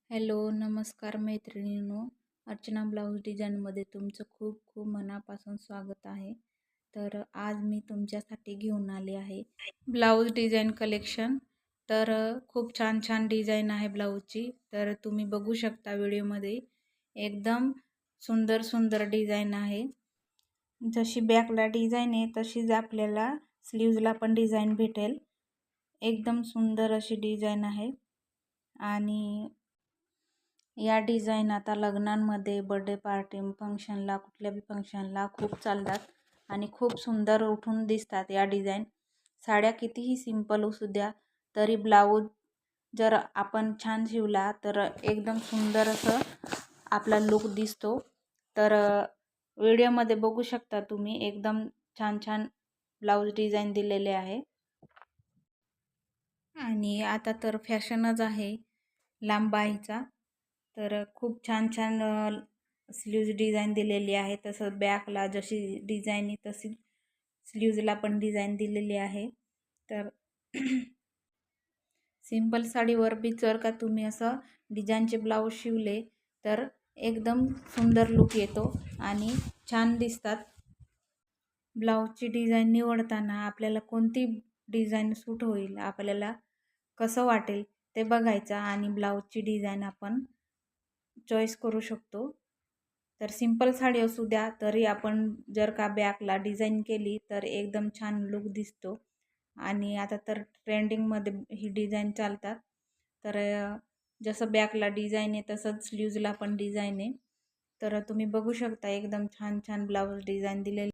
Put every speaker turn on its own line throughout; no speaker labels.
Hello, नमस्कार मैत्रिणींनो. Archana blouse डिझाईनमध्ये तुमचं खूप खूप मनापासून स्वागत आहे. तर आज मी तुमच्यासाठी घेऊन आले आहे ब्लाऊज डिझाईन कलेक्शन. तर खूप छान छान डिझाईन आहे ब्लाऊजची. तर तुम्ही बघू शकता व्हिडिओमध्ये एकदम सुंदर सुंदर डिझाईन आहे. जशी बॅकला डिझाईन आहे तशीच आपल्याला स्लीव्जला पण डिझाईन भेटेल. एकदम सुंदर अशी डिझाईन आहे. आणि या डिझाईन आता लग्नांमध्ये, बर्थडे पार्टी, फंक्शनला, कुठल्या बी फंक्शनला खूप चालतात आणि खूप सुंदर उठून दिसतात या डिझाईन. साड्या कितीही सिंपल असू द्या तरी ब्लाऊज जर आपण छान शिवला तर एकदम सुंदर असं आपला लुक दिसतो. तर व्हिडिओमध्ये बघू शकता तुम्ही एकदम छान छान ब्लाऊज डिझाईन दिलेले आहे. आणि आता तर फॅशनच आहे लांब बाहीचा. तर खूप छान छान स्लीव्ज डिझाईन दिलेली आहे. तसं बॅकला जशी डिझाईन आहे तशी स्लीव्जला पण डिझाईन दिलेली आहे. तर सिंपल साडीवर बी जर का तुम्ही असं डिझाईनचे ब्लाऊज शिवले तर एकदम सुंदर लुक येतो आणि छान दिसतात. ब्लाऊजची डिझाईन निवडताना आपल्याला कोणती डिझाईन सूट होईल, आपल्याला कसं वाटेल ते बघायचं आणि ब्लाऊजची डिझाईन आपण चॉईस करू शकतो. तर सिंपल साडी असू द्या तरी आपण जर का बॅकला डिझाईन केली तर एकदम छान लुक दिसतो. आणि आता तर ट्रेंडिंगमध्ये ही डिझाईन चालतात. तर जसं बॅकला डिझाईन आहे तसंच स्लीव्जला पण डिझाईन आहे. तर तुम्ही बघू शकता एकदम छान छान ब्लाऊज डिझाईन दिलेली.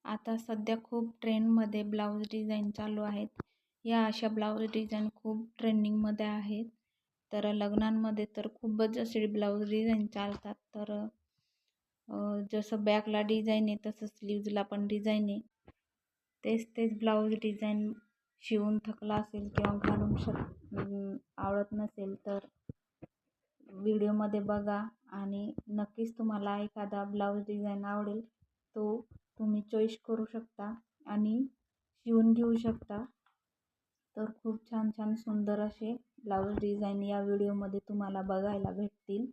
आता सध्या खूप ट्रेंडमध्ये ब्लाऊज डिझाईन चालू आहेत. या अशा ब्लाऊज डिझाईन खूप ट्रेंडिंगमध्ये आहेत. तर लग्नांमध्ये तर खूपच असे ब्लाऊज डिझाईन चालतात. तर जसं बॅकला डिझाईन आहे तसं स्लीव्जला पण डिझाईन आहे. तेच ब्लाऊज डिझाईन शिवून थकला असेल किंवा आवडत नसेल तर व्हिडिओमध्ये बघा आणि नक्कीच तुम्हाला एखादा ब्लाऊज डिझाईन आवडेल तो तुम्ही चॉईस करू शकता आणि शिवून घेऊ शकता. तर खूप छान छान सुंदर असे ब्लाऊज डिझाईन या व्हिडिओमध्ये तुम्हाला बघायला भेटतील.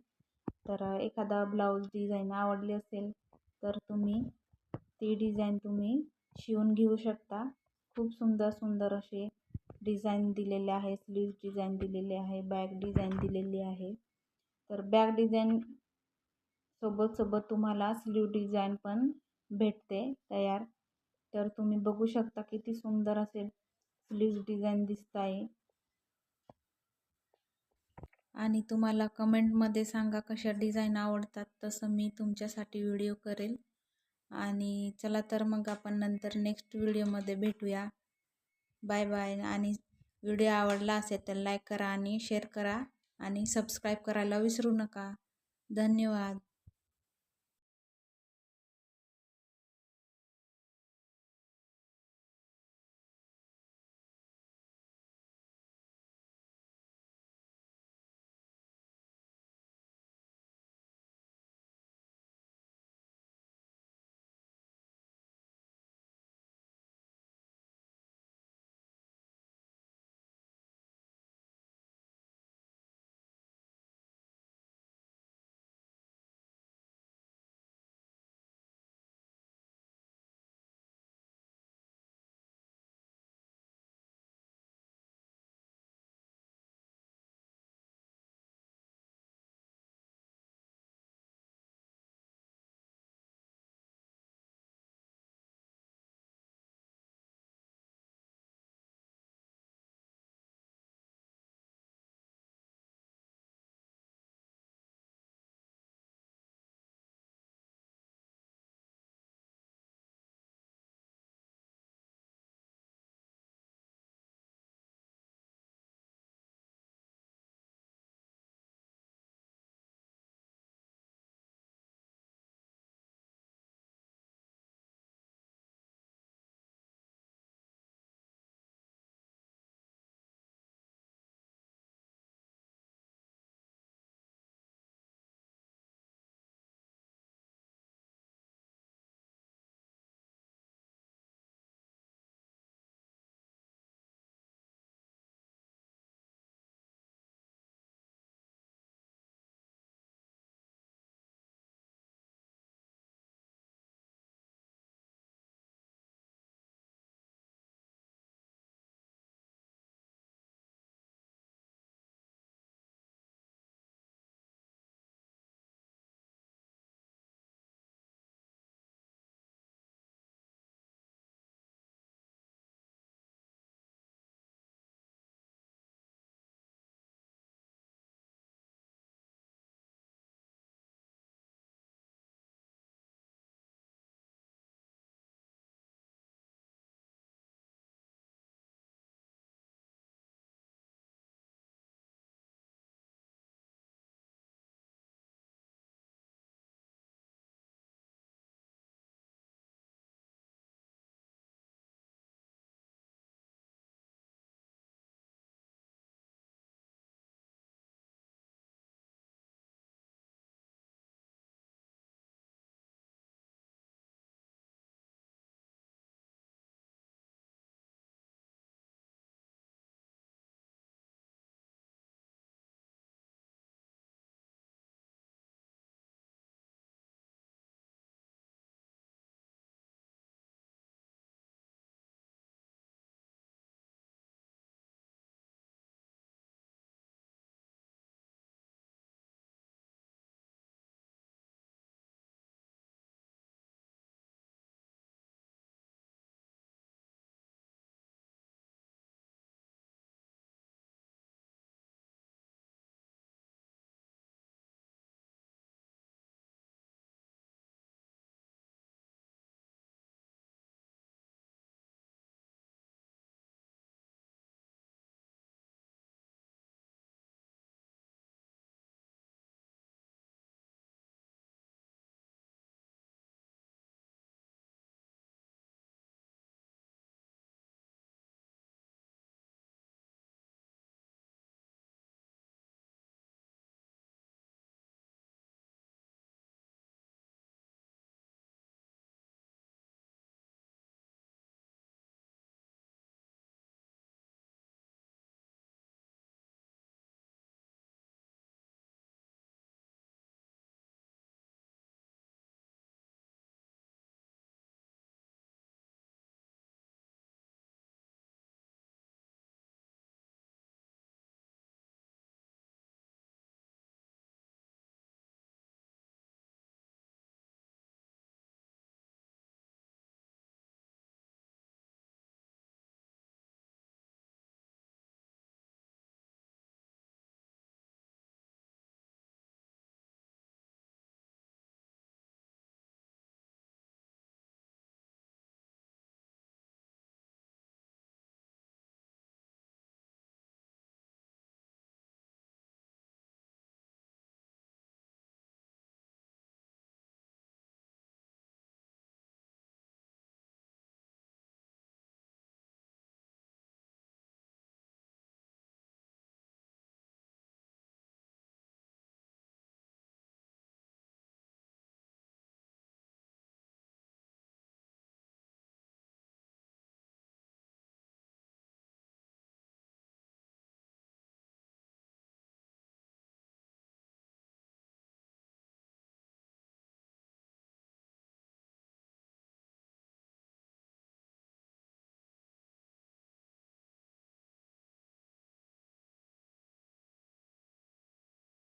तर एखादा ब्लाऊज डिझाईन आवडली असेल तर तुम्ही ती डिझाईन तुम्ही शिवून घेऊ शकता. खूप सुंदर सुंदर असे डिझाईन दिलेले आहे. स्लीव्ह डिझाईन दिलेले आहे, बॅक डिझाईन दिलेली आहे. तर बॅक डिझाईन सोबत तुम्हाला स्लीव्ह डिझाईन पण भेटते तयार. तर तुम्ही बघू शकता किती सुंदर असे स्लीव्ह डिझाईन दिसत आहे. आणि तुम्हाला कमेंटमध्ये सांगा कशा डिझाईन आवडतात, तसं मी तुमच्यासाठी व्हिडिओ करेल. आणि चला तर मग आपण नंतर नेक्स्ट व्हिडिओमध्ये भेटूया. Bye bye. आणि व्हिडिओ आवडला असेल तर लाईक करा आणि शेअर करा आणि सबस्क्राईब करायला विसरू नका. धन्यवाद.